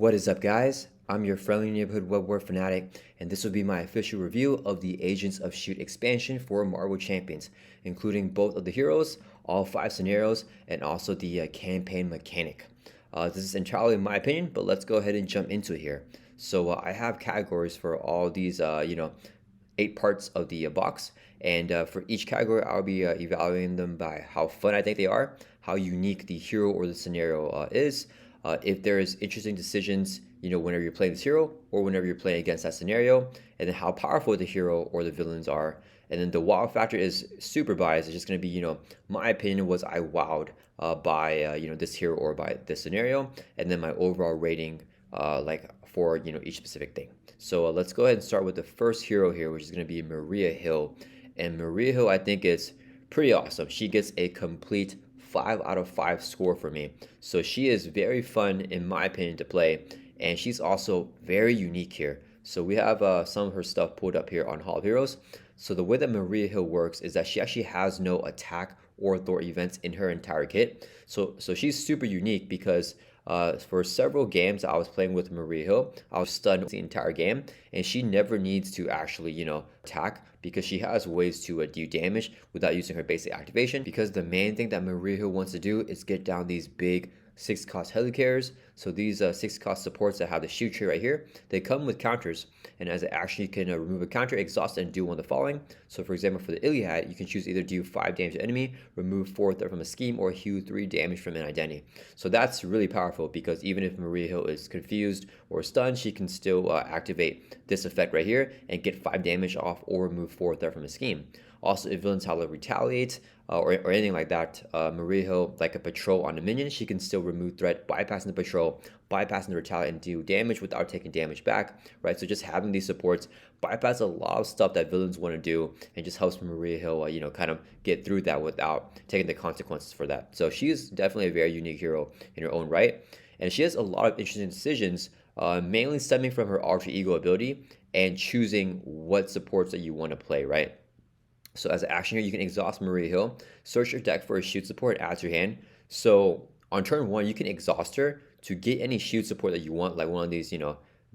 What is up, guys? I'm your friendly neighborhood web war fanatic, and this will be my official review of the Agents of S.H.I.E.L.D. expansion for Marvel Champions, including both of the heroes, all 5 scenarios, and also the campaign mechanic. This is entirely my opinion, but let's go ahead and jump into it here. So I have categories for all these, 8 parts of the box, and for each category, I'll be evaluating them by how fun I think they are, how unique the hero or the scenario is. If there's interesting decisions, whenever you're playing this hero or whenever you're playing against that scenario, and then how powerful the hero or the villains are. And then the wow factor is super biased. It's just going to be, my opinion was I wowed by, this hero or by this scenario, and then my overall rating, for, each specific thing. So let's go ahead and start with the first hero here, which is going to be Maria Hill. And Maria Hill, I think, is pretty awesome. She gets a complete 5 out of 5 score for me. So she is very fun, in my opinion, to play, and she's also very unique here. So we have some of her stuff pulled up here on Hall of Heroes. So the way that Maria Hill works is that she actually has no attack or authority events in her entire kit. So she's super unique because for several games I was playing with Maria Hill, I was stunned the entire game, and she never needs to actually, attack, because she has ways to do damage without using her basic activation, because the main thing that Maria Hill wants to do is get down these big 6-cost helicarriers. So these 6-cost supports that have the shoot tree right here, they come with counters, and as an action you can remove a counter, exhaust, and do one of the following. So for example, for the Iliad, you can choose either do 5 damage to enemy, remove 4 threat from a scheme, or heal 3 damage from an identity. So that's really powerful, because even if Maria Hill is confused or stunned, she can still activate this effect right here and get 5 damage off or remove 4 threat from a scheme. Also, if villains have to retaliate or anything like that, Maria Hill, like a patrol on a minion, she can still remove threat, bypassing the patrol, bypassing the retaliate, and do damage without taking damage back, right? So just having these supports bypass a lot of stuff that villains want to do, and just helps Maria Hill, kind of get through that without taking the consequences for that. So she is definitely a very unique hero in her own right, and she has a lot of interesting decisions, mainly stemming from her alter ego ability and choosing what supports that you want to play, right? So as an action here, you can exhaust Maria Hill, search your deck for a shoot support, add to your hand. So on turn 1, you can exhaust her to get any shoot support that you want, like one of these,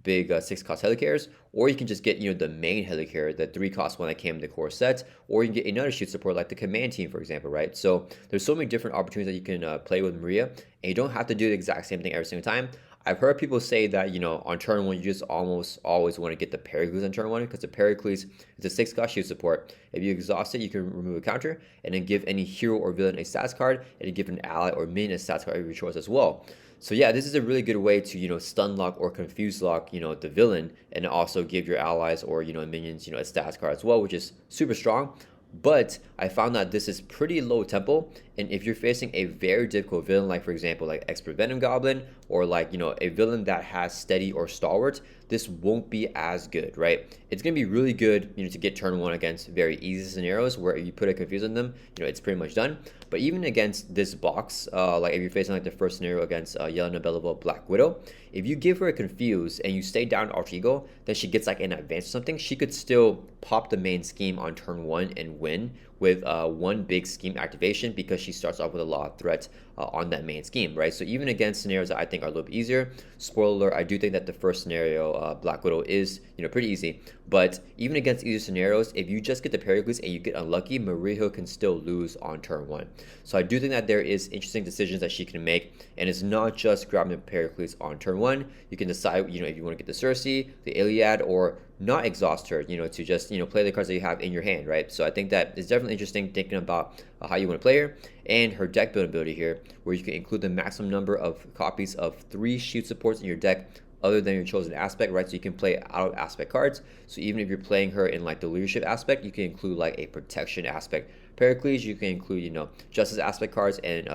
big 6-cost helicarriers, or you can just get, the main helicarrier, the 3-cost one that came in the core set, or you can get another shoot support like the command team, for example, right? So there's so many different opportunities that you can play with Maria, and you don't have to do the exact same thing every single time. I've heard people say that, on turn 1, you just almost always want to get the Pericles on turn 1, because the Pericles is a 6-cost shoot support. If you exhaust it, you can remove a counter, and then give any hero or villain a stats card, and then give an ally or minion a stats card of your choice as well. So yeah, this is a really good way to, stun lock or confuse lock, the villain, and also give your allies or, minions, a stats card as well, which is super strong. But I found that this is pretty low tempo, and if you're facing a very difficult villain, like for example like Expert Venom Goblin, or like a villain that has steady or stalwart, this won't be as good, right? It's gonna be really good, to get turn 1 against very easy scenarios where if you put a confuse on them, it's pretty much done. But even against this box, like if you're facing like the first scenario against Yelena Belova Black Widow, if you give her a confuse and you stay down alter ego, then she gets like an advance or something, she could still pop the main scheme on turn 1 and win with one big scheme activation, because she starts off with a lot of threats on that main scheme, right? So even against scenarios that I think are a little bit easier, spoiler alert, I do think that the first scenario, Black Widow, is pretty easy. But even against easier scenarios, if you just get the Pericles and you get unlucky, Maria Hill can still lose on turn 1. So I do think that there is interesting decisions that she can make, and it's not just grabbing the Pericles on turn 1. You can decide, if you want to get the Cersei, the Iliad, or not exhaust her, to just, play the cards that you have in your hand, right? So I think that it's definitely interesting thinking about how you want to play her, and her deck building ability here, where you can include the maximum number of copies of 3 shoot supports in your deck other than your chosen aspect, right? So you can play out of aspect cards. So even if you're playing her in like the leadership aspect, you can include like a protection aspect Pericles. You can include, justice aspect cards and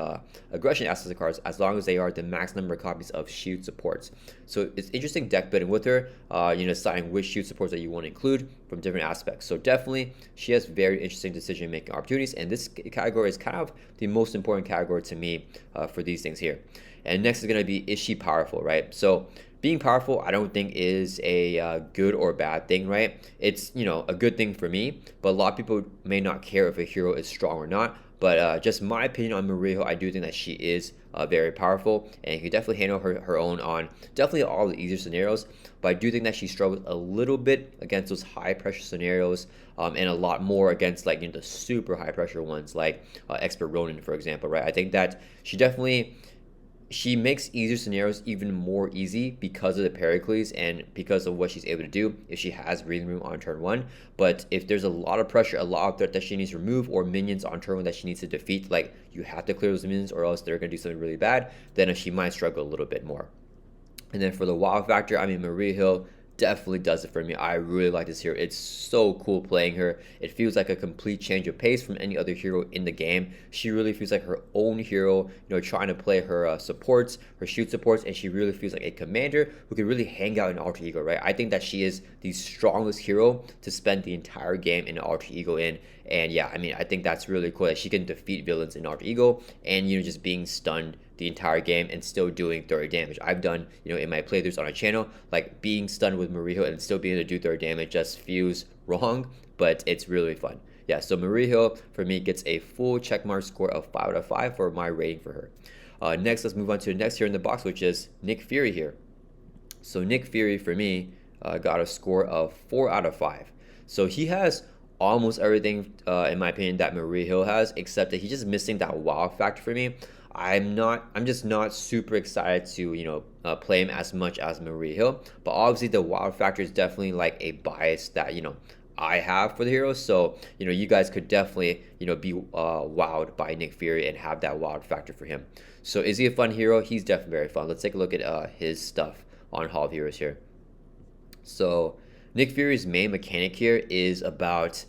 aggression aspect cards, as long as they are the max number of copies of shoot supports. So it's interesting deck building with her, deciding which shoot supports that you want to include from different aspects. So definitely she has very interesting decision making opportunities, and this category is kind of the most important category to me for these things here. And next is going to be, is she powerful, right? So being powerful, I don't think is a good or bad thing, right? It's, a good thing for me, but a lot of people may not care if a hero is strong or not. But just my opinion on Maria Hill, I do think that she is very powerful, and can definitely handle her own on definitely all the easier scenarios. But I do think that she struggles a little bit against those high pressure scenarios, and a lot more against like the super high pressure ones like Expert Ronin, for example, right? I think that she makes easier scenarios even more easy because of the Pericles and because of what she's able to do if she has breathing room on turn 1. But if there's a lot of pressure, a lot of threat that she needs to remove, or minions on turn 1 that she needs to defeat, like you have to clear those minions or else they're going to do something really bad, then she might struggle a little bit more. And then for the wow factor, I mean, Maria Hill definitely does it for me. I really like this hero. It's so cool playing her. It feels like a complete change of pace from any other hero in the game. She really feels like her own hero, trying to play her supports, her shoot supports, and she really feels like a commander who can really hang out in Alter Ego, right? I think that she is the strongest hero to spend the entire game in Alter Ego in. And yeah, I mean, I think that's really cool that she can defeat villains in Alter Ego and, just being stunned the entire game and still doing 30 damage. I've done, in my playthroughs on our channel, like being stunned with Maria and still being able to do 30 damage just feels wrong, but it's really fun. Yeah, so Maria Hill for me gets a full checkmark score of 5 out of 5 for my rating for her. Next, let's move on to the next hero in the box, which is Nick Fury here. So Nick Fury for me got a score of 4 out of 5. So he has almost everything, in my opinion, that Maria Hill has, except that he's just missing that wow factor for me. I'm just not super excited to play him as much as Maria Hill, but obviously the wow factor is definitely like a bias that I have for the hero. So you guys could definitely be wowed by Nick Fury and have that wow factor for him. So is he a fun hero? He's definitely very fun. Let's take a look at his stuff on Hall of Heroes here. So Nick Fury's main mechanic here is about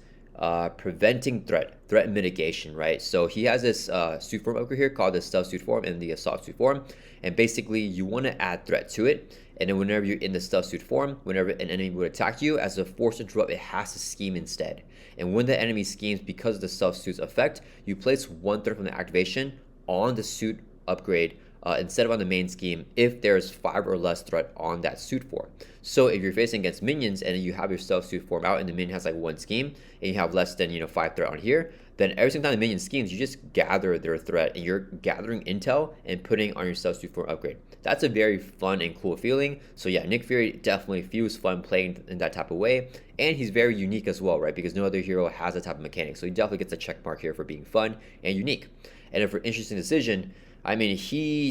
preventing threat mitigation, right? So he has this suit form upgrade here called the stealth suit form and the assault suit form, and basically you want to add threat to it, and then whenever you're in the stealth suit form, whenever an enemy would attack you, as a force interrupt, it has to scheme instead. And when the enemy schemes because of the stealth suit's effect, you place one threat from the activation on the suit upgrade instead of on the main scheme if there's 5 or less threat on that suit form. So if you're facing against minions and you have your stealth suit form out and the minion has like 1 scheme and you have less than 5 threat on here, then every single time the minion schemes, you just gather their threat and you're gathering intel and putting on your stealth suit form upgrade. That's a very fun and cool feeling. So yeah, Nick Fury definitely feels fun playing in that type of way, and he's very unique as well, right? Because no other hero has that type of mechanic. So he definitely gets a check mark here for being fun and unique. And then for interesting decision, I mean,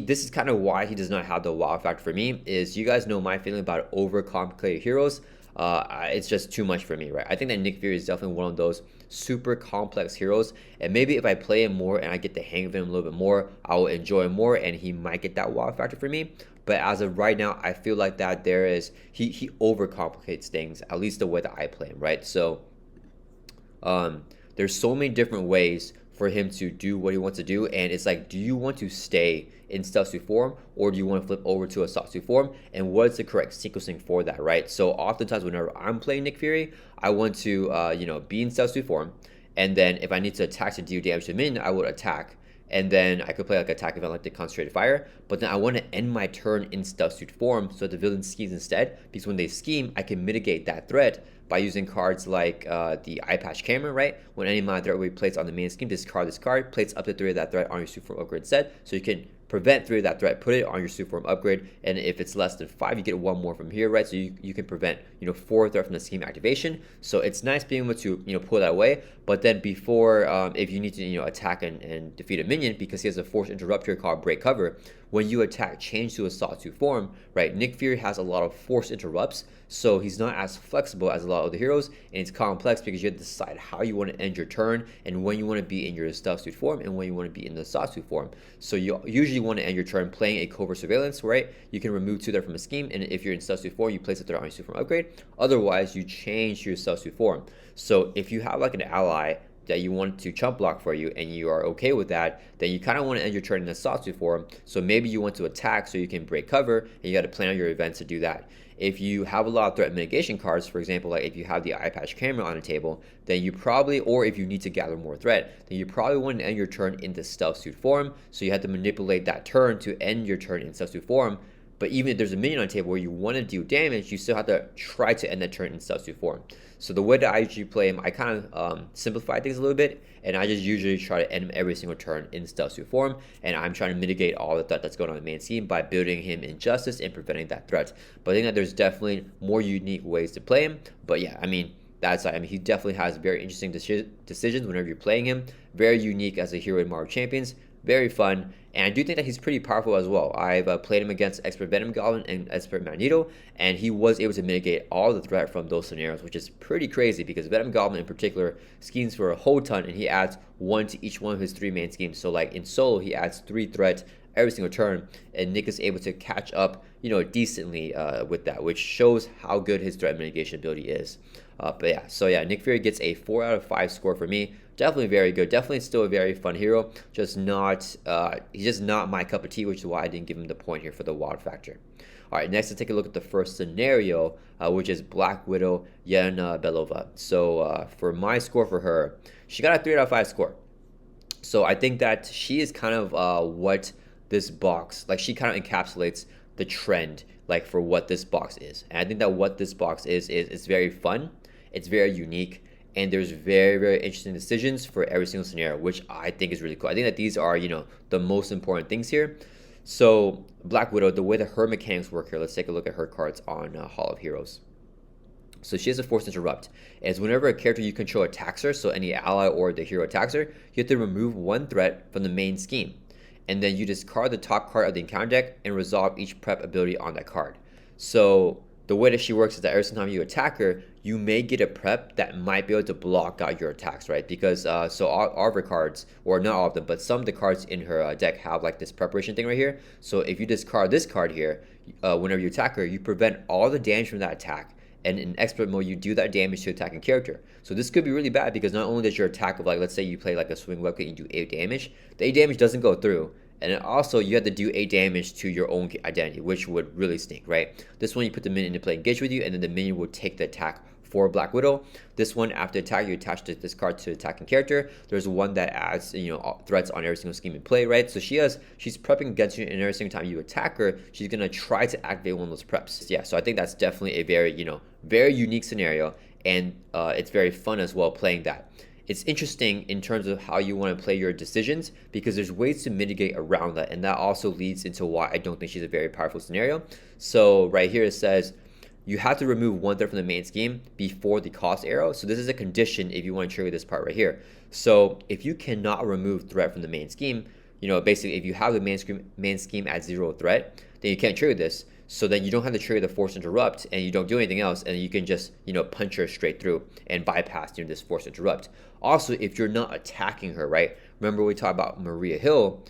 this is kind of why he does not have the wow factor for me, is you guys know my feeling about overcomplicated heroes. It's just too much for me, right? I think that Nick Fury is definitely one of those super complex heroes, and maybe if I play him more and I get the hang of him a little bit more, I will enjoy him more and he might get that wow factor for me. But as of right now, I feel like that he overcomplicates things, at least the way that I play him, right? So there's so many different ways for him to do what he wants to do, and it's like, do you want to stay in stealth suit form or do you want to flip over to a soft suit form, and what's the correct sequencing for that, right? So oftentimes whenever I'm playing Nick Fury, I want to be in stealth suit form, and then if I need to attack to deal damage to the minion, I would attack, and then I could play like an attack event like the concentrated fire, but then I want to end my turn in stealth suit form so that the villain schemes instead, because when they scheme, I can mitigate that threat by using cards like the eye patch camera, right? When any amount of threat will be placed on the main scheme, discard this card, place up to 3 of that threat on your suit form upgrade instead, so you can prevent 3 of that threat, put it on your suit form upgrade, and if it's less than 5, you get 1 more from here, right? So you can prevent 4 threat from the scheme activation. So it's nice being able to pull that away, but then before if you need to attack and defeat a minion, because he has a force interrupt here called break cover, when you attack change to a sawtooth form, right? Nick Fury has a lot of force interrupts, so he's not as flexible as a lot of the heroes, and it's complex because you have to decide how you want to end your turn and when you want to be in your stealth suit form and when you want to be in the sawtooth form. So you usually want to end your turn playing a covert surveillance, right? You can remove 2 there from a scheme, and if you're in stealth suit form, you place a threat on your suit form upgrade. Otherwise, you change to your stealth suit form. So if you have like an ally that you want to chump block for you and you are okay with that, then you kind of want to end your turn in a sawtooth form. So maybe you want to attack so you can break cover, and you got to plan out your events to do that. If you have a lot of threat mitigation cards, for example, like if you have the eye patch camera on the table, then you probably, or if you need to gather more threat, then you probably want to end your turn in the stealth suit form. So you have to manipulate that turn to end your turn in stealth suit form. But even if there's a minion on the table where you want to do damage, you still have to try to end the turn in stealth suit form. So the way that I usually play him, I kind of simplify things a little bit, and I just usually try to end him every single turn in stealth suit form, and I'm trying to mitigate all the threat that's going on in the main scheme by building him injustice and preventing that threat. But I think that there's definitely more unique ways to play him. But yeah, I mean, he definitely has very interesting decisions whenever you're playing him. Very unique as a hero in Marvel Champions. Very fun, and I do think that he's pretty powerful as well. I've played him against Expert Venom Goblin and Expert Magneto, and he was able to mitigate all the threat from those scenarios, which is pretty crazy because Venom Goblin in particular schemes for a whole ton, and he adds 1 to each one of his 3 main schemes. So like in solo, he adds 3 threat every single turn, and Nick is able to catch up, decently with that, which shows how good his threat mitigation ability is. But yeah, so yeah, Nick Fury gets a 4 out of 5 score for me. Definitely very good. Definitely still a very fun hero. Just not, he's just not my cup of tea, which is why I didn't give him the point here for the wild factor. All right, next let's take a look at the first scenario, which is Black Widow Yelena Belova. So for my score for her, she got a 3 out of 5 score. So I think that she is kind of what this box, like she kind of encapsulates the trend, like for what this box is. And I think that what this box is it's very fun, it's very unique, and there's very, very interesting decisions for every single scenario, which I think is really cool. I think that these are, the most important things here. So Black Widow, the way that her mechanics work here, let's take a look at her cards on Hall of Heroes. So she has a Force Interrupt. As whenever a character you control attacks her, so any ally or the hero attacks her, you have to remove 1 threat from the main scheme. And then you discard the top card of the encounter deck and resolve each prep ability on that card. So the way that she works is that every single time you attack her, you may get a prep that might be able to block out your attacks, right? Because so all of her cards, or not all of them, but some of the cards in her deck have like this preparation thing right here. So if you discard this card here, whenever you attack her, you prevent all the damage from that attack. And in expert mode, you do that damage to attacking character. So this could be really bad because not only does your attack of, like, let's say you play like a swing webkit and you do 8 damage, the 8 damage doesn't go through. And then also you have to do 8 damage to your own identity, which would really stink, right? This one you put the minion into play, engage with you, and then the minion will take the attack for Black Widow. This one, after attack, you attach this card to attacking character. There's one that adds, threats on every single scheme in play, right? So she's prepping against you, and every single time you attack her, she's gonna try to activate one of those preps. Yeah, so I think that's definitely a very, very unique scenario, and it's very fun as well playing that. It's interesting in terms of how you want to play your decisions because there's ways to mitigate around that, and that also leads into why I don't think she's a very powerful scenario. So right here it says you have to remove 1 threat from the main scheme before the cost arrow. So this is a condition if you want to trigger this part right here. So if you cannot remove threat from the main scheme, basically if you have the main scheme at 0 threat, then you can't trigger this. So then you don't have to trigger the Force Interrupt, and you don't do anything else, and you can just, punch her straight through and bypass, this Force Interrupt. Also, if you're not attacking her, right? Remember we talked about Maria Hill.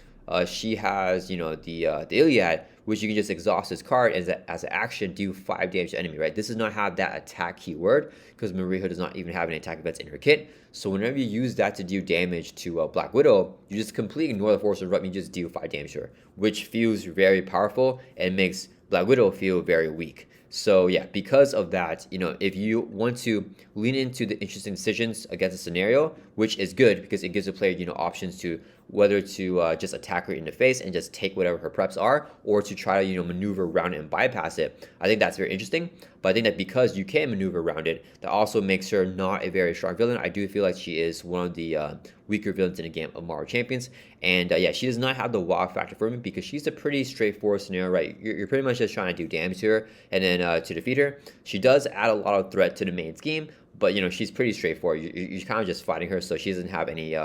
She has, the Iliad, which you can just exhaust this card as an action, do 5 damage to enemy, right? This does not have that attack keyword because Maria Hill does not even have any attack events in her kit. So whenever you use that to do damage to Black Widow, you just completely ignore the Force Interrupt and you just do 5 damage to her, which feels very powerful and makes Black Widow feel very weak. So yeah, because of that, if you want to lean into the interesting decisions against a scenario, which is good because it gives the player, options to whether to just attack her in the face and just take whatever her preps are, or to try to, maneuver around it and bypass it. I think that's very interesting. But I think that because you can maneuver around it, that also makes her not a very strong villain. I do feel like she is one of the weaker villains in a game of Marvel Champions. And yeah, she does not have the wow factor for me because she's a pretty straightforward scenario, right? You're pretty much just trying to do damage to her and then to defeat her. She does add a lot of threat to the main scheme, but she's pretty straightforward. You're kind of just fighting her, so she doesn't have any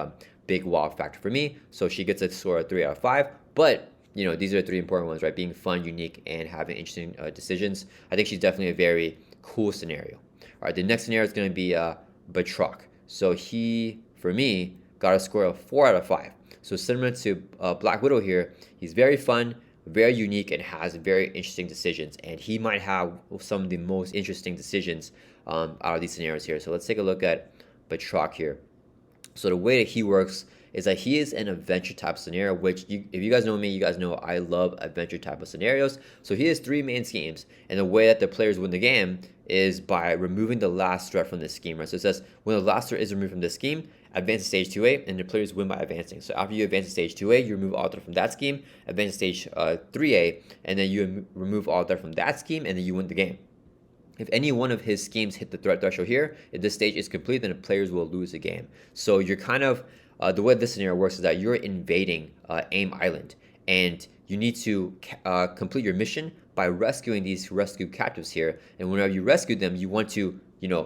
big wow factor for me. So she gets a score of 3 out of 5. But these are the 3 important ones, right? Being fun, unique, and having interesting decisions. I think she's definitely a very cool scenario. All right, the next scenario is going to be Batroc. So he, for me, got a score of 4 out of 5. So similar to Black Widow here, he's very fun, very unique, and has very interesting decisions. And he might have some of the most interesting decisions out of these scenarios here. So let's take a look at Batroc here. So the way that he works is that he is an adventure type scenario, which if you guys know me, you guys know I love adventure type of scenarios. So he has 3 main schemes, and the way that the players win the game is by removing the last threat from this scheme, right? So it says when the last threat is removed from this scheme, advance to stage 2A, and the players win by advancing. So after you advance to stage 2A, you remove all threat from that scheme, advance to stage 3A, and then you remove all threat from that scheme, and then you win the game. If any one of his schemes hit the threat threshold here, if this stage is complete, then the players will lose the game. So you're kind of, the way this scenario works is that you're invading AIM Island, and you need to complete your mission by rescuing these rescued captives here. And whenever you rescue them, you want to,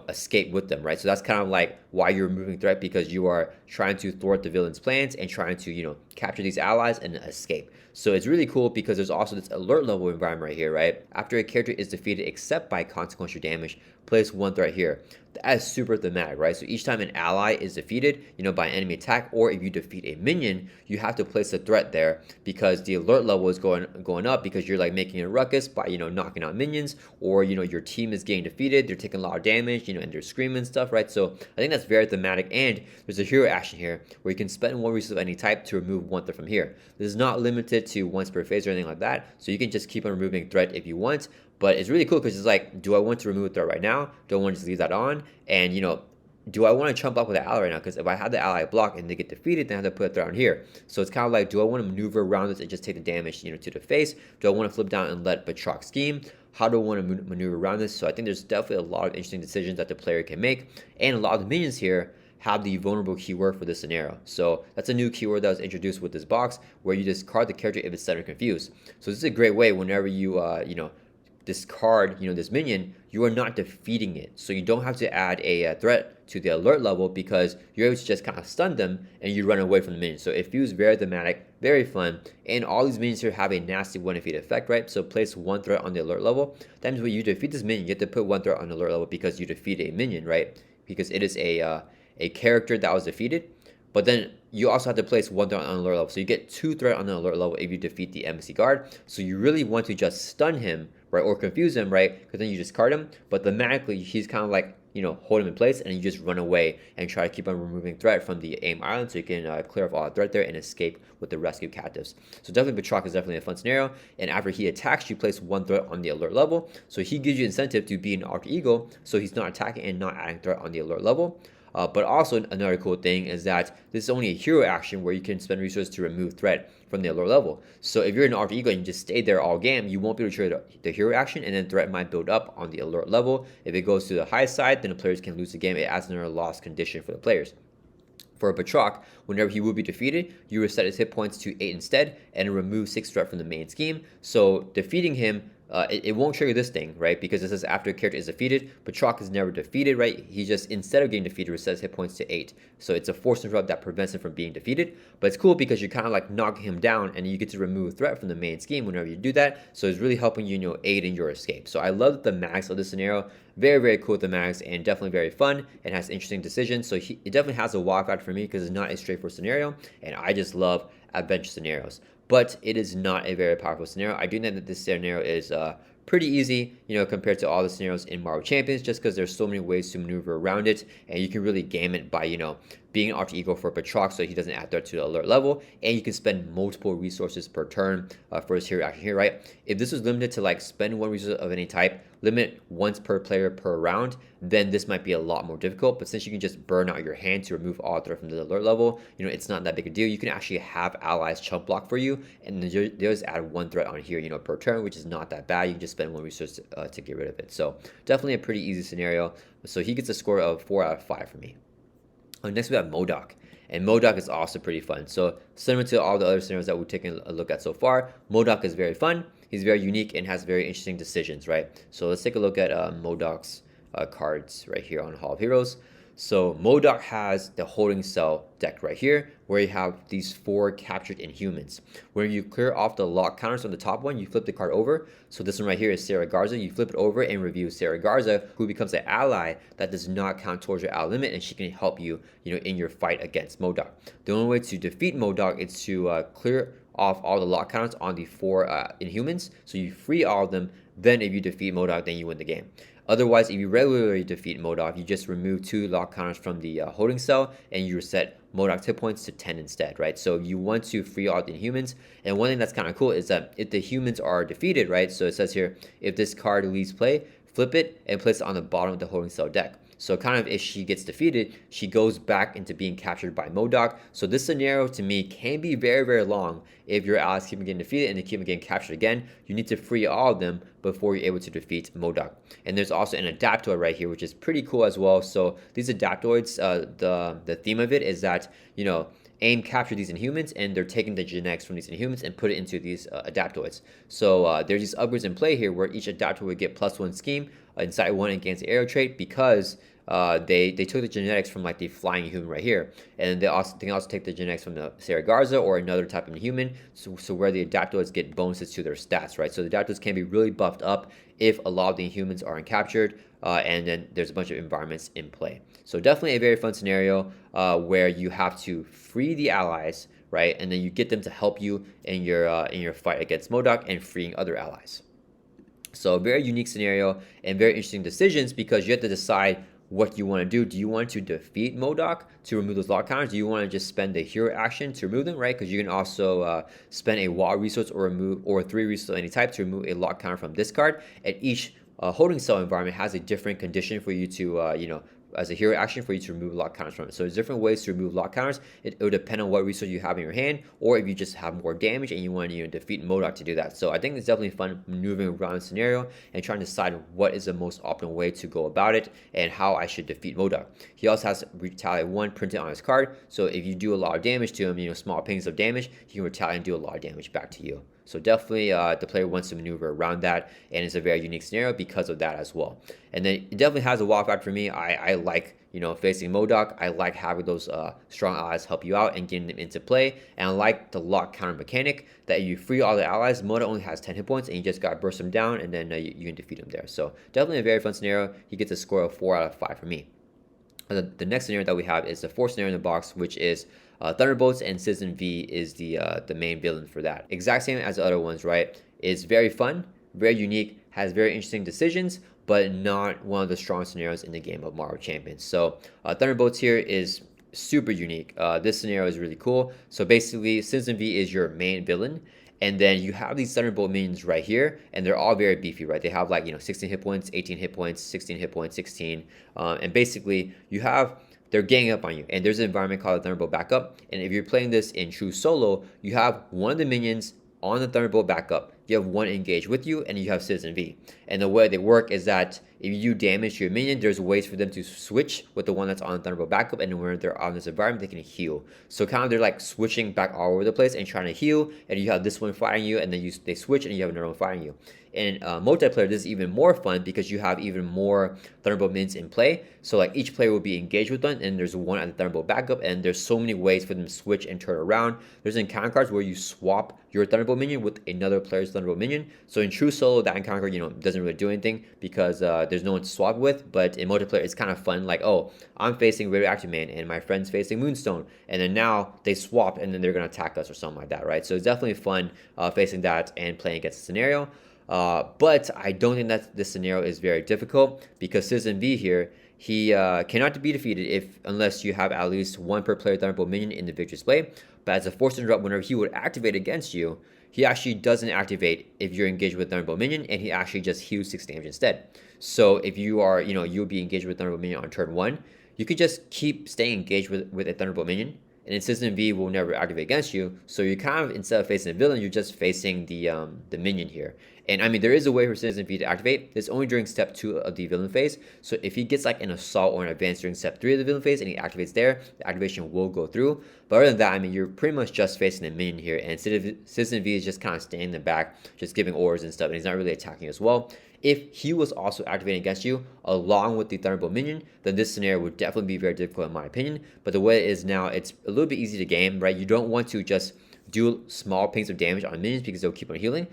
escape with them, right? So that's kind of like why you're removing threat, because you are trying to thwart the villain's plans and trying to, capture these allies and escape. So it's really cool because there's also this alert level environment right here, right? After a character is defeated except by consequential damage, place one threat here. That is super thematic, right? So each time an ally is defeated, by an enemy attack, or if you defeat a minion, you have to place a threat there because the alert level is going up because you're like making a ruckus by, knocking out minions, or, your team is getting defeated, they're taking a lot of damage, and they're screaming and stuff, right? So I think that's very thematic, and there's a hero action here where you can spend one resource of any type to remove one threat from here. This is not limited to once per phase or anything like that, so you can just keep on removing threat if you want. But it's really cool because it's like, do I want to remove a threat right now? Do I want to just leave that on? And, do I want to chump block with the ally right now? Because if I have the ally block and they get defeated, then I have to put a threat on here. So it's kind of like, do I want to maneuver around this and just take the damage, to the face? Do I want to flip down and let Batroc scheme? How do I want to maneuver around this? So I think there's definitely a lot of interesting decisions that the player can make. And a lot of the minions here have the vulnerable keyword for this scenario. So that's a new keyword that was introduced with this box, where you discard the character if it's set or confused. So this is a great way whenever you, discard, this minion, you are not defeating it. So you don't have to add a threat to the alert level because you're able to just kind of stun them and you run away from the minion. So it feels very thematic, very fun, and all these minions here have a nasty one defeat effect, right? So place one threat on the alert level. That means when you defeat this minion, you have to put one threat on the alert level because you defeat a minion, right? Because it is a character that was defeated. But then you also have to place one threat on the alert level. So you get two threat on the alert level if you defeat the embassy guard. So you really want to just stun him, right? Or confuse him, right? Because then you discard him. But thematically, he's kind of like, hold him in place, and you just run away and try to keep on removing threat from the AIM Island so you can clear off all the threat there and escape with the rescued captives. So definitely Batroc is definitely a fun scenario. And after he attacks, you place one threat on the alert level. So he gives you incentive to be an alter ego, so he's not attacking and not adding threat on the alert level. But also another cool thing is that this is only a hero action where you can spend resources to remove threat from the alert level. So if you're an alter ego and you just stay there all game, you won't be able to trigger the hero action, and then threat might build up on the alert level. If it goes to the high side, then the players can lose the game. It adds another loss condition for the players. For Batroc, whenever he will be defeated, you reset his hit points to 8 instead and remove 6 threat from the main scheme. So defeating him, it won't trigger this thing, right? Because it says after a character is defeated, Batroc is never defeated, right? He just, instead of getting defeated, resets hit points to 8. So it's a force interrupt that prevents him from being defeated. But it's cool because you're kind of like knocking him down, and you get to remove threat from the main scheme whenever you do that. So it's really helping you, aid in your escape. So I love the max of this scenario. Very, very cool with the max, and definitely very fun and has interesting decisions. So it definitely has a wow factor for me because it's not a straightforward scenario, and I just love adventure scenarios. But it is not a very powerful scenario. I do know that this scenario is pretty easy, compared to all the scenarios in Marvel Champions, just because there's so many ways to maneuver around it, and you can really game it by, being an alter ego for Batroc so he doesn't add threat to the alert level, and you can spend multiple resources per turn for his hero action here, right? If this was limited to like spend one resource of any type, limit once per player per round, then this might be a lot more difficult. But since you can just burn out your hand to remove all threat from the alert level, it's not that big a deal. You can actually have allies chump block for you, and then just add one threat on here, per turn, which is not that bad. You can just spend one resource to get rid of it. So definitely a pretty easy scenario. So he gets a score of 4 out of 5 for me. Next we have MODOK, and MODOK is also pretty fun. So similar to all the other scenarios that we've taken a look at so far, MODOK is very fun. He's very unique and has very interesting decisions, right? So let's take a look at MODOK's cards right here on Hall of Heroes. So MODOK has the Holding Cell deck right here, where you have these 4 captured Inhumans. When you clear off the lock counters on the top one, you flip the card over. So this one right here is Sarah Garza. You flip it over and review Sarah Garza, who becomes an ally that does not count towards your ally limit, and she can help you, in your fight against MODOK. The only way to defeat MODOK is to clear off all the lock counters on the 4 Inhumans. So you free all of them. Then if you defeat MODOK, then you win the game. Otherwise, if you regularly defeat MODOK, you just remove 2 lock counters from the holding cell, and you reset MODOK's hit points to 10 instead, right? So you want to free all the Inhumans. And one thing that's kind of cool is that if the humans are defeated, right? So it says here, if this card leaves play, flip it and place it on the bottom of the holding cell deck. So kind of if she gets defeated, she goes back into being captured by MODOK. So this scenario to me can be very, very long if your allies keep getting defeated and they keep getting captured again. You need to free all of them before you're able to defeat MODOK. And there's also an adaptoid right here, which is pretty cool as well. So these adaptoids, the theme of it is that, you know, AIM captured these Inhumans, and they're taking the genetics from these Inhumans and put it into these adaptoids. So there's these upgrades in play here where each adaptoid would get +1 scheme inside one against the aero trait because they took the genetics from like the flying human right here, and they can also take the genetics from the Saragarza or another type of human. So where the adaptoids get bonuses to their stats, right? So the adaptoids can be really buffed up if a lot of the Inhumans are captured, and then there's a bunch of environments in play. So definitely a very fun scenario where you have to free the allies, right, and then you get them to help you in your fight against MODOK and freeing other allies. So a very unique scenario and very interesting decisions because you have to decide what you want to do. Do you want to defeat MODOK to remove those lock counters? Do you want to just spend the hero action to remove them, right? Because you can also spend a wall resource or 3 resources of any type to remove a lock counter from discard. And each holding cell environment has a different condition for you to, you know, as a hero action for you to remove lock counters from it. So there's different ways to remove lock counters. It will depend on what resource you have in your hand, or if you just have more damage and you want to, you know, defeat MODOK to do that. So I think it's definitely fun maneuvering around the scenario and trying to decide what is the most optimal way to go about it and how I should defeat MODOK. He also has Retaliate 1 printed on his card, so if you do a lot of damage to him, you know, small pings of damage, he can retaliate and do a lot of damage back to you. So definitely the player wants to maneuver around that, and it's a very unique scenario because of that as well. And then it definitely has a wow factor for me. I like, you know, facing MODOK. I like having those strong allies help you out and getting them into play. And I like the lock counter mechanic that you free all the allies. MODOK only has 10 hit points, and you just got to burst them down, and then you can defeat them there. So definitely a very fun scenario. He gets a score of 4 out of 5 for me. The next scenario that we have is the fourth scenario in the box, which is Thunderbolts, and Citizen V is the main villain for that. Exact same as the other ones, right? It's very fun, very unique, has very interesting decisions, but not one of the strong scenarios in the game of Marvel Champions. So Thunderbolts here is super unique. This scenario is really cool. So basically, Citizen V is your main villain, and then you have these Thunderbolt minions right here, and they're all very beefy, right? They have like, you know, 16 hit points, 18 hit points, 16 hit points, 16, and basically you have, they're ganging up on you, and there's an environment called the Thunderbolt Backup, and if you're playing this in true solo, you have one of the minions on the Thunderbolt Backup, you have one engaged with you, and you have Citizen V. And the way they work is that if you do damage to your minion, there's ways for them to switch with the one that's on the Thunderbolt Backup, and when they're on this environment, they can heal. So kind of they're like switching back all over the place and trying to heal, and you have this one firing you, and then they switch, and you have another one firing you. In multiplayer, this is even more fun because you have even more Thunderbolt minions in play. So like each player will be engaged with one, and there's one at the Thunderbolt Backup, and there's so many ways for them to switch and turn around. There's encounter cards where you swap your Thunderbolt minion with another player's Thunderbolt minion. So in true solo, that encounter card, you know, doesn't really do anything because there's no one to swap with. But in multiplayer, it's kind of fun. Like, oh, I'm facing Radioactive Man, and my friend's facing Moonstone, and then now they swap, and then they're gonna attack us or something like that, right? So it's definitely fun facing that and playing against the scenario. But I don't think that this scenario is very difficult because Citizen V here, he cannot be defeated unless you have at least one per player Thunderbolt minion in the victory display. But as a force interrupt, whenever he would activate against you, he actually doesn't activate if you're engaged with Thunderbolt minion, and he actually just heals 6 damage instead. So if you are, you know, you'll be engaged with Thunderbolt minion on turn 1, you could just keep staying engaged with a Thunderbolt minion, and then Citizen V will never activate against you. So you kind of, instead of facing a villain, you're just facing the minion here. And I mean, there is a way for Citizen V to activate. It's only during step 2 of the villain phase. So if he gets like an assault or an advance during step 3 of the villain phase and he activates there, the activation will go through. But other than that, I mean, you're pretty much just facing the minion here. And Citizen V is just kind of standing in the back, just giving orders and stuff. And he's not really attacking as well. If he was also activating against you along with the Thunderbolt minion, then this scenario would definitely be very difficult in my opinion. But the way it is now, it's a little bit easy to game, right? You don't want to just do small pings of damage on minions because they'll keep on healing.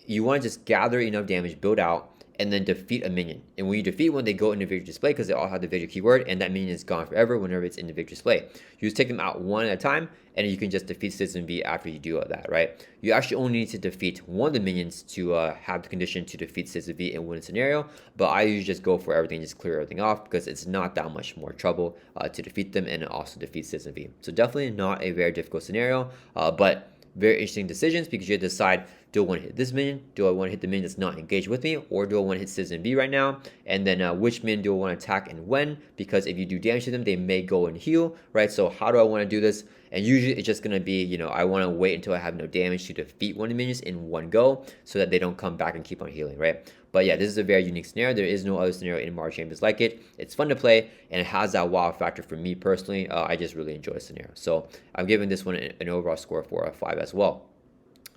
You want to just gather enough damage, build out, and then defeat a minion. And when you defeat one, they go into victory display because they all have the victory keyword, and that minion is gone forever whenever it's in the victory display. You just take them out one at a time, and you can just defeat Citizen V after you do all that, right? You actually only need to defeat one of the minions to have the condition to defeat Citizen V in one scenario, but I usually just go for everything, just clear everything off because it's not that much more trouble to defeat them and also defeat Citizen V. So definitely not a very difficult scenario, but Very interesting decisions because you have to decide, do I want to hit this minion? Do I want to hit the minion that's not engaged with me? Or do I want to hit Citizen B right now? And then which minion do I want to attack and when? Because if you do damage to them, they may go and heal, right? So how do I want to do this? And usually it's just going to be, you know, I want to wait until I have no damage to defeat one of the minions in one go so that they don't come back and keep on healing, right? But yeah, this is a very unique scenario. There is no other scenario in Marvel Champions like it. It's fun to play, and it has that wow factor for me personally. I just really enjoy the scenario. So I'm giving this one an overall score for a 5 as well.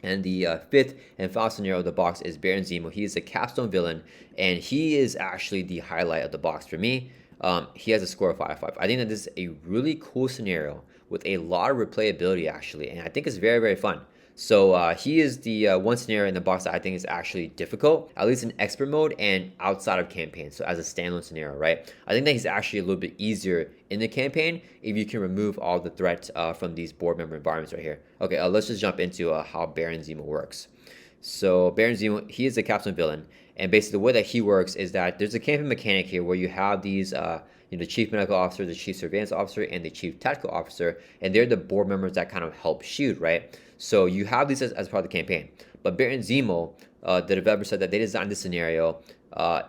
And the fifth and final scenario of the box is Baron Zemo. He is a capstone villain, and he is actually the highlight of the box for me. He has a score of 5/5. I think that this is a really cool scenario with a lot of replayability actually, and I think it's very, very fun. So he is the one scenario in the box that I think is actually difficult, at least in expert mode and outside of campaign. So as a standalone scenario, right? I think that he's actually a little bit easier in the campaign if you can remove all the threat from these board member environments right here. Okay, let's just jump into how Baron Zemo works. So Baron Zemo, he is a capstone villain, and basically the way that he works is that there's a campaign mechanic here where you have these the chief medical officer, the chief surveillance officer, and the chief tactical officer, and they're the board members that kind of help S.H.I.E.L.D, right? So you have these as part of the campaign. But Baron Zemo, the developer said that they designed this scenario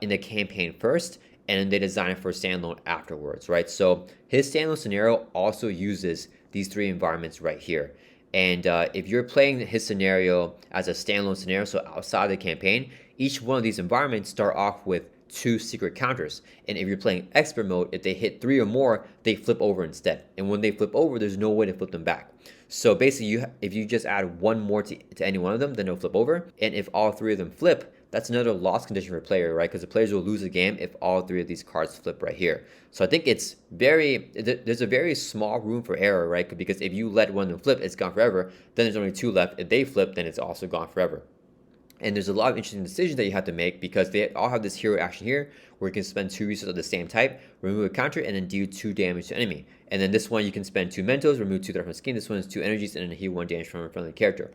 in the campaign first, and then they designed it for standalone afterwards, right? So his standalone scenario also uses these three environments right here. And if you're playing his scenario as a standalone scenario, so outside the campaign, each one of these environments start off with 2 secret counters. And if you're playing expert mode, if they hit 3 or more, they flip over instead. And when they flip over, there's no way to flip them back. So basically, if you just add one more to any one of them, then they'll flip over. And if all 3 of them flip, that's another loss condition for a player, right? Because the players will lose the game if all 3 of these cards flip right here. So I think there's a very small room for error, right? Because if you let one of them flip, it's gone forever. Then there's only 2 left. If they flip, then it's also gone forever. And there's a lot of interesting decisions that you have to make because they all have this hero action here where you can spend 2 resources of the same type, remove a counter, and then deal 2 damage to enemy. And then this one you can spend 2 mentos, remove 2 threat from skin. This one is 2 energies, and then heal 1 damage from a friendly character.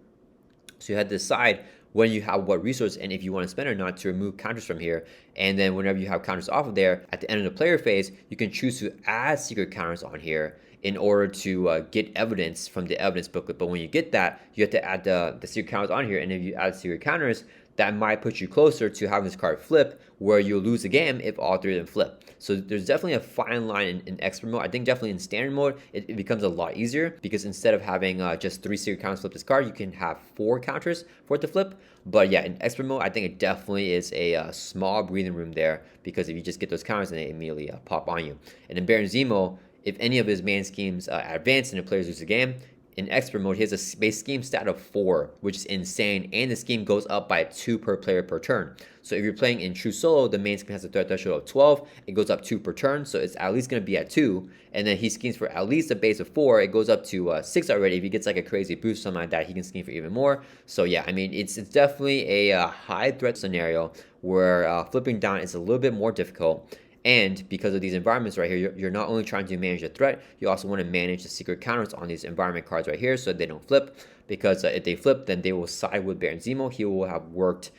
So you have to decide when you have what resource and if you want to spend or not to remove counters from here. And then whenever you have counters off of there, at the end of the player phase, you can choose to add secret counters on here in order to get evidence from the evidence booklet. But when you get that, you have to add the secret counters on here. And if you add secret counters, that might put you closer to having this card flip where you'll lose the game if all 3 of them flip. So there's definitely a fine line in expert mode. I think definitely in standard mode, it becomes a lot easier because instead of having just 3 secret counters flip this card, you can have 4 counters for it to flip. But yeah, in expert mode, I think it definitely is a small breathing room there because if you just get those counters, then they immediately pop on you. And in Baron Zemo, if any of his main schemes advance and the players lose the game, in expert mode, he has a base scheme stat of 4, which is insane, and the scheme goes up by 2 per player per turn. So if you're playing in true solo, the main scheme has a threat threshold of 12, it goes up 2 per turn, so it's at least going to be at 2, and then he schemes for at least a base of 4, it goes up to 6 already. If he gets like a crazy boost or something like that, he can scheme for even more. So yeah, I mean, it's definitely a high threat scenario where flipping down is a little bit more difficult. And because of these environments right here, you're not only trying to manage the threat, you also want to manage the secret counters on these environment cards right here so they don't flip. Because if they flip, then they will side with Baron Zemo. He will have worked,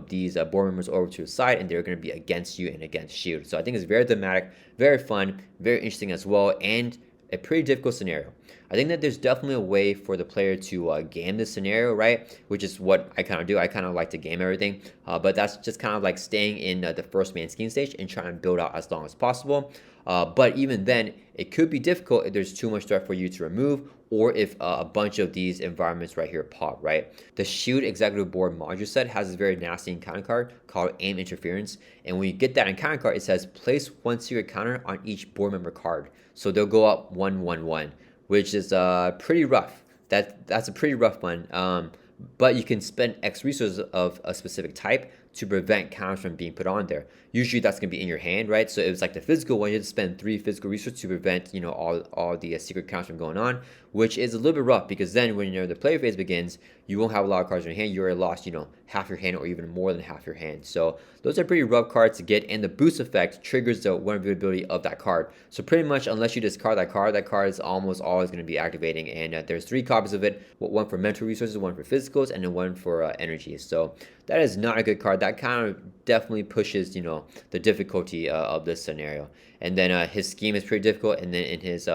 these board members over to his side, and they're going to be against you and against S.H.I.E.L.D. So I think it's very thematic, very fun, very interesting as well, and a pretty difficult scenario. I think that there's definitely a way for the player to game this scenario, right? Which is what I kind of do. I kind of like to game everything, but that's just kind of like staying in the first main scheme stage and trying to build out as long as possible. But even then, it could be difficult if there's too much threat for you to remove, or if a bunch of these environments right here pop, right? The S.H.I.E.L.D. Executive Board module set has this very nasty encounter card called Aim Interference. And when you get that encounter card, it says place 1 secret counter on each board member card. So they'll go up 1, 1, 1, which is pretty rough. That's a pretty rough one. But you can spend X resources of a specific type to prevent counters from being put on there. Usually that's going to be in your hand, right? So it was like the physical one, you have to spend 3 physical resources to prevent, all the secret counters from going on, which is a little bit rough because then when the player phase begins, you won't have a lot of cards in your hand. You already lost, half your hand or even more than half your hand. So those are pretty rough cards to get, and the boost effect triggers the vulnerability of that card. So pretty much unless you discard that card is almost always going to be activating, and there's 3 copies of it, one for mental resources, one for physicals, and then one for energy. So that is not a good card. That kind of definitely pushes, the difficulty of this scenario. And then his scheme is pretty difficult, and then in his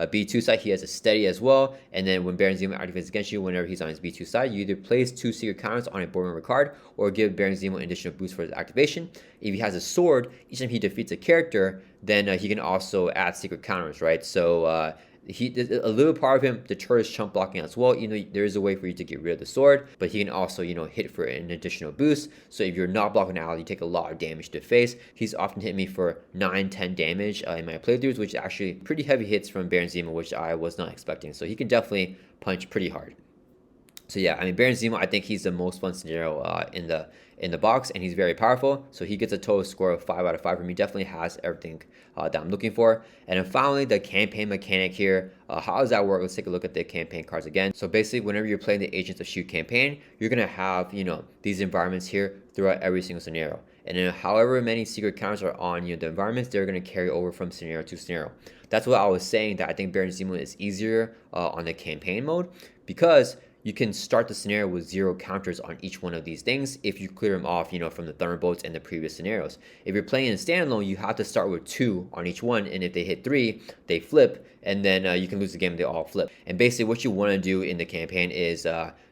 B2 side, he has a steady as well. And then when Baron Zemo activates against you, whenever he's on his B2 side, you either place 2 secret counters on a board member card or give Baron Zemo an additional boost for his activation. If he has a sword, each time he defeats a character, then he can also add secret counters, right? So a little part of him deters chump blocking as well. There is a way for you to get rid of the sword, but he can also, hit for an additional boost. So if you're not blocking out, you take a lot of damage to face. He's often hit me for 9-10 damage in my playthroughs, which is actually pretty heavy hits from Baron Zemo, which I was not expecting. So he can definitely punch pretty hard. So yeah, I mean, Baron Zemo, I think he's the most fun scenario in the box, and he's very powerful. So he gets a total score of 5 out of 5 from me. Definitely has everything that I'm looking for. And then finally, the campaign mechanic here. How does that work? Let's take a look at the campaign cards again. So basically, whenever you're playing the Agents of S.H.I.E.L.D. campaign, you're gonna have these environments here throughout every single scenario. And then however many secret counters are on the environments, they're gonna carry over from scenario to scenario. That's what I was saying, that I think Baron Zemo is easier on the campaign mode, because you can start the scenario with 0 counters on each one of these things if you clear them off, from the Thunderbolts and the previous scenarios. If you're playing in standalone, you have to start with 2 on each one, and if they hit 3, they flip, and then you can lose the game if they all flip. And basically what you want to do in the campaign is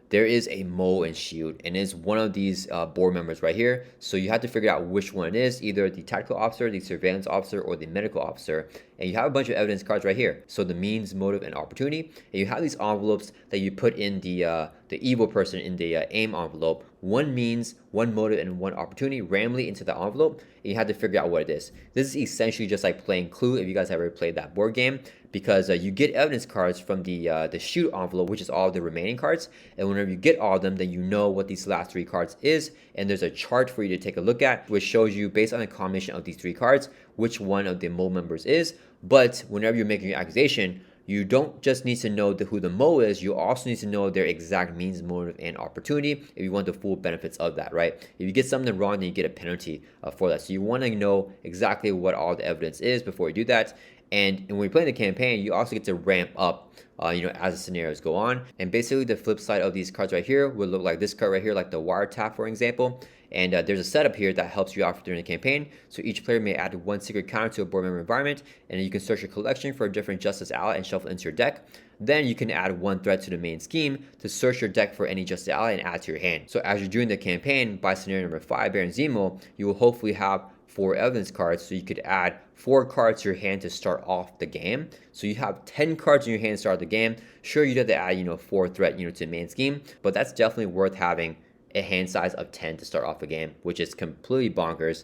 there is a mole in S.H.I.E.L.D, and it's one of these board members right here. So you have to figure out which one it is, either the tactical officer, the surveillance officer, or the medical officer. And you have a bunch of evidence cards right here. So the means, motive, and opportunity. And you have these envelopes that you put in the evil person in the aim envelope. 1 means, 1 motive, and 1 opportunity randomly into the envelope. And you have to figure out what it is. This is essentially just like playing Clue, if you guys have ever played that board game, because you get evidence cards from the S.H.I.E.L.D. envelope, which is all the remaining cards. And whenever you get all of them, then you know what these last 3 cards is. And there's a chart for you to take a look at, which shows you, based on the combination of these 3 cards, which one of the mole members is. But whenever you're making your accusation, you don't just need to know who the mole is, you also need to know their exact means, motive, and opportunity if you want the full benefits of that, right? If you get something wrong, then you get a penalty for that. So you want to know exactly what all the evidence is before you do that. And when you're playing the campaign, you also get to ramp up as the scenarios go on. And basically the flip side of these cards right here would look like this card right here, like the wiretap, for example. And there's a setup here that helps you out during the campaign. So each player may add 1 secret counter to a board member environment, and you can search your collection for a different Justice ally and shuffle into your deck. Then you can add 1 threat to the main scheme to search your deck for any Justice ally and add to your hand. So as you're doing the campaign, by scenario number 5, Baron Zemo, you will hopefully have 4 evidence cards, so you could add 4 cards to your hand to start off the game. So you have 10 cards in your hand to start the game. Sure, you'd have to add 4 threat to the main scheme, but that's definitely worth having a hand size of 10 to start off a game, which is completely bonkers.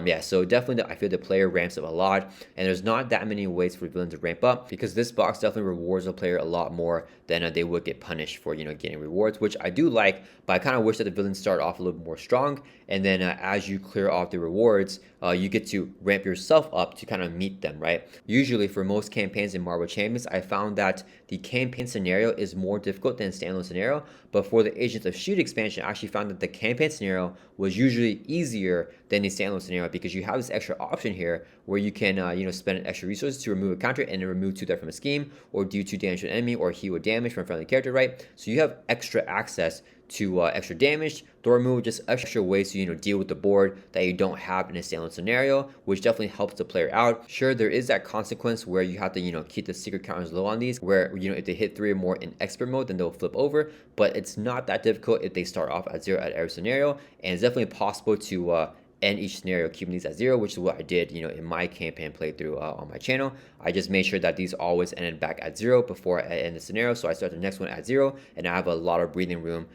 Yeah, so definitely I feel the player ramps up a lot, and there's not that many ways for villains to ramp up, because this box definitely rewards the player a lot more than they would get punished for getting rewards, which I do like. But I kind of wish that the villains start off a little more strong, and then as you clear off the rewards, you get to ramp yourself up to kind of meet them, right? Usually for most campaigns in Marvel Champions, I found that the campaign scenario is more difficult than standalone scenario, but for the Agents of S.H.I.E.L.D. expansion, I actually found that the campaign scenario was usually easier than the standalone scenario, because you have this extra option here where you can spend an extra resources to remove a counter and then remove 2 threat from a scheme, or do 2 damage to an enemy, or heal damage from a friendly character, right? So you have extra access to extra damage, door removal, just extra ways to deal with the board that you don't have in a standalone scenario, which definitely helps the player out. Sure, there is that consequence where you have to keep the secret counters low on these, where if they hit 3 or more in expert mode, then they'll flip over. But it's not that difficult if they start off at 0 at every scenario, and it's definitely possible to end each scenario keeping these at 0, which is what I did in my campaign playthrough on my channel. I just made sure that these always ended back at 0 before I end the scenario, so I start the next one at 0, and I have a lot of breathing room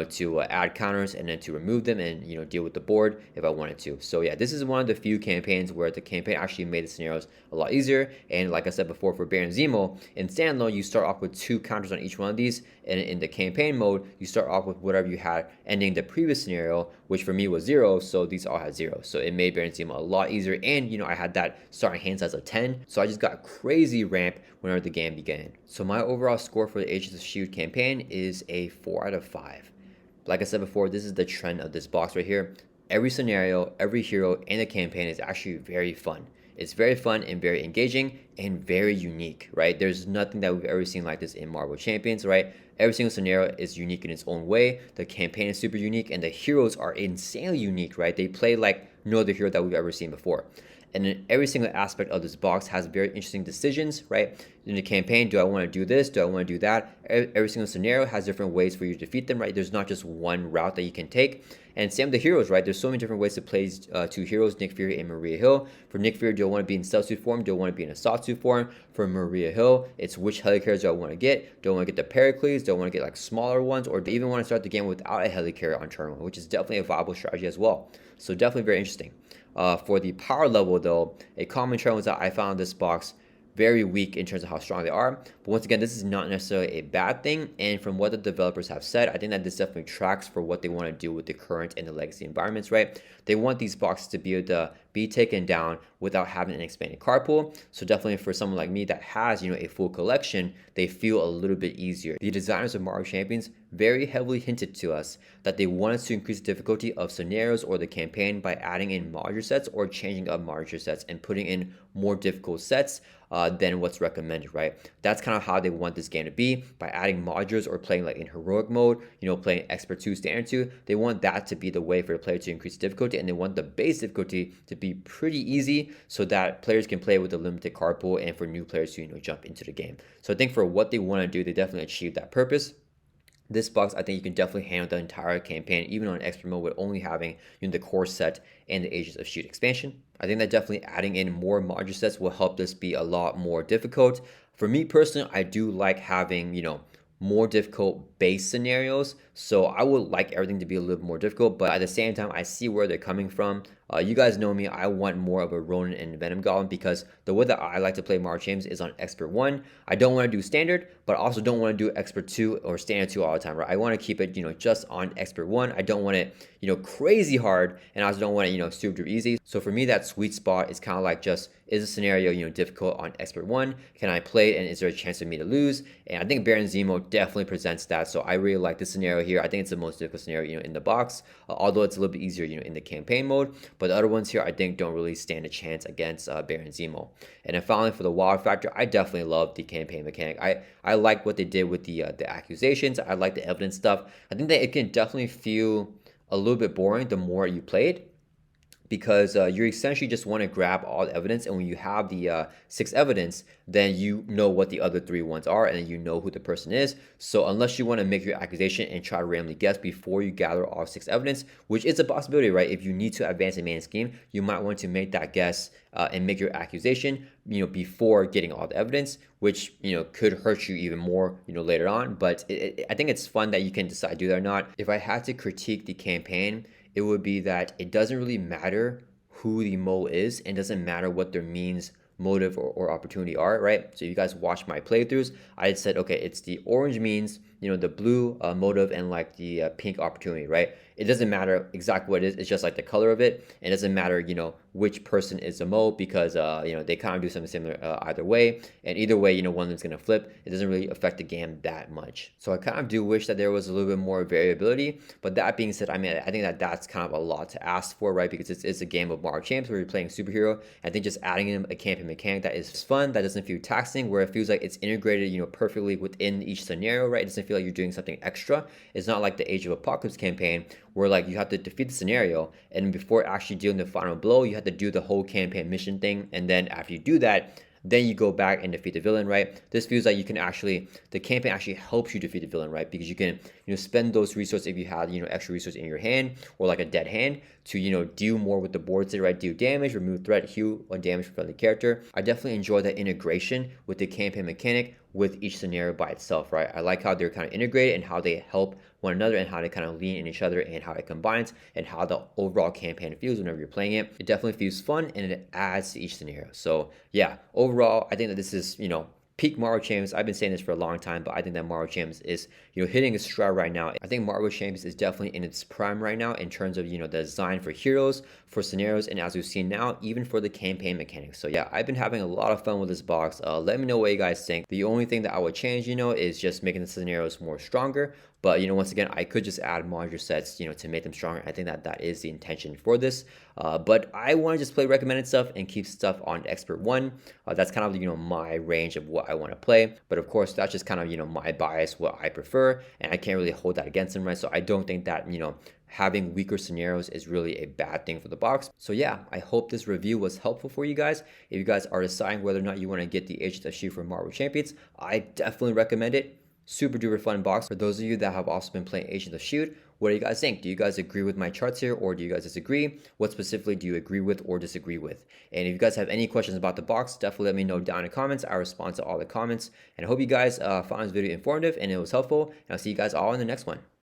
to add counters and then to remove them and deal with the board if I wanted to. So yeah, this is one of the few campaigns where the campaign actually made the scenarios a lot easier. And like I said before, for Baron Zemo in standalone, you start off with 2 counters on each one of these, and in the campaign mode you start off with whatever you had ending the previous scenario, which for me was 0, so these all had 0. So it made Baron Zemo a lot easier, and I had that starting hand size of 10, so I just got crazy ramp whenever the game began. So my overall score for the Agents of S.H.I.E.L.D. campaign is a 4 out of 5. Like I said before, this is the trend of this box right here. Every scenario, every hero in the campaign is actually very fun. It's very fun and very engaging and very unique, right? There's nothing that we've ever seen like this in Marvel Champions, right? Every single scenario is unique in its own way. The campaign is super unique, and the heroes are insanely unique, right? They play like no other hero that we've ever seen before. And in every single aspect of this box has very interesting decisions, right? In the campaign, do I want to do this? Do I want to do that? Every single scenario has different ways for you to defeat them, right? There's not just one route that you can take. And same with the heroes, right? There's so many different ways to play two heroes, Nick Fury and Maria Hill. For Nick Fury, do I want to be in stealth suit form? Do I want to be in assault suit form? For Maria Hill, it's which helicarriers do I want to get? Do I want to get the Pericles? Do I want to get like smaller ones? Or do I even want to start the game without a helicarrier on turn 1, which is definitely a viable strategy as well. So definitely very interesting. For the power level though, a common trend was that I found this box very weak in terms of how strong they are. But once again, this is not necessarily a bad thing. And from what the developers have said, I think that this definitely tracks for what they want to do with the current and the legacy environments, right? They want these boxes to be able to be taken down without having an expanded card pool. So definitely for someone like me that has, a full collection, they feel a little bit easier. The designers of Mario Champions very heavily hinted to us that they wanted to increase the difficulty of scenarios or the campaign by adding in modular sets or changing up modular sets and putting in more difficult sets than what's recommended, right? That's kind of how they want this game to be, by adding modulars or playing like in heroic mode, playing expert 2, standard 2. They want that to be the way for the player to increase difficulty, and they want the base difficulty to be pretty easy so that players can play with a limited card pool and for new players to jump into the game. So I think for what they want to do, they definitely achieve that purpose. This box, I think you can definitely handle the entire campaign, even on expert mode, with only having the core set and the Agents of S.H.I.E.L.D. expansion. I think that definitely adding in more modular sets will help this be a lot more difficult. For me personally, I do like having, more difficult base scenarios. So I would like everything to be a little more difficult, but at the same time, I see where they're coming from. You guys know me, I want more of a Ronin and Venom Golem because the way that I like to play Mario Champions is on Expert 1. I don't want to do Standard, but I also don't want to do Expert 2 or Standard 2 all the time, right? I want to keep it, just on Expert 1. I don't want it, crazy hard, and I also don't want it, super easy. So for me, that sweet spot is kind of like just, is a scenario, difficult on Expert 1? Can I play it, and is there a chance for me to lose? And I think Baron Zemo definitely presents that, so I really like this scenario here. I think it's the most difficult scenario, in the box, although it's a little bit easier, in the campaign mode. But the other ones here, I think, don't really stand a chance against Baron Zemo. And then finally, for the wow factor, I definitely love the campaign mechanic. I like what they did with the accusations. I like the evidence stuff. I think that it can definitely feel a little bit boring the more you play it, because you essentially just want to grab all the evidence, and when you have the 6 evidence, then you know what the other 3 ones are, and then you know who the person is. So unless you want to make your accusation and try to randomly guess before you gather all 6 evidence, which is a possibility, right? If you need to advance a main scheme, you might want to make that guess and make your accusation, before getting all the evidence, which, could hurt you even more, later on. But I think it's fun that you can decide to do that or not. If I had to critique the campaign, it would be that it doesn't really matter who the mole is, and doesn't matter what their means, motive, or opportunity are, right? So you guys watch my playthroughs, I had said, okay, it's the orange means, the blue motive, and like the pink opportunity, right? It doesn't matter exactly what it is, it's just like the color of it. It doesn't matter, which person is the mole, because, they kind of do something similar either way. And either way, one of them's going to flip. It doesn't really affect the game that much. So I kind of do wish that there was a little bit more variability. But that being said, I mean, I think that that's kind of a lot to ask for, right? Because it's a game of Mario Champs where you're playing superhero. I think just adding in a campaign mechanic that is fun, that doesn't feel taxing, where it feels like it's integrated, perfectly within each scenario, right? It doesn't feel like you're doing something extra. It's not like the Age of Apocalypse campaign, where like you have to defeat the scenario, and before actually dealing the final blow, you have to do the whole campaign mission thing, and then after you do that, then you go back and defeat the villain, right? This feels like you can actually, the campaign actually helps you defeat the villain, right? Because you can, spend those resources, if you have, extra resources in your hand, or like a dead hand, to, deal more with the board state, right? Deal damage, remove threat, heal on damage from the character. I definitely enjoy that integration with the campaign mechanic with each scenario by itself, right? I like how they're kind of integrated, and how they help one another, and how they kind of lean in each other, and how it combines, and how the overall campaign feels whenever you're playing it. It definitely feels fun, and it adds to each scenario. So yeah, overall, I think that this is, peak Mario Champions. I've been saying this for a long time, but I think that Mario Champions is, hitting a stride right now. I think Mario Champions is definitely in its prime right now in terms of, the design for heroes, for scenarios, and as we've seen now, even for the campaign mechanics. So yeah, I've been having a lot of fun with this box. Let me know what you guys think. The only thing that I would change, is just making the scenarios more stronger. But once again, I could just add modular sets, to make them stronger. I think that that is the intention for this. But I want to just play recommended stuff and keep stuff on expert one. That's kind of my range of what I want to play. But of course, that's just kind of my bias, what I prefer, and I can't really hold that against them, right? So I don't think that having weaker scenarios is really a bad thing for the box. So yeah, I hope this review was helpful for you guys. If you guys are deciding whether or not you want to get the Agents of S.H.I.E.L.D. for Marvel Champions, I definitely recommend it. Super duper fun box. For those of you that have also been playing Agents of S.H.I.E.L.D., what do you guys think? Do you guys agree with my charts here, or do you guys disagree? What specifically do you agree with or disagree with? And if you guys have any questions about the box, definitely let me know down in the comments. I respond to all the comments. And I hope you guys found this video informative and it was helpful. And I'll see you guys all in the next one.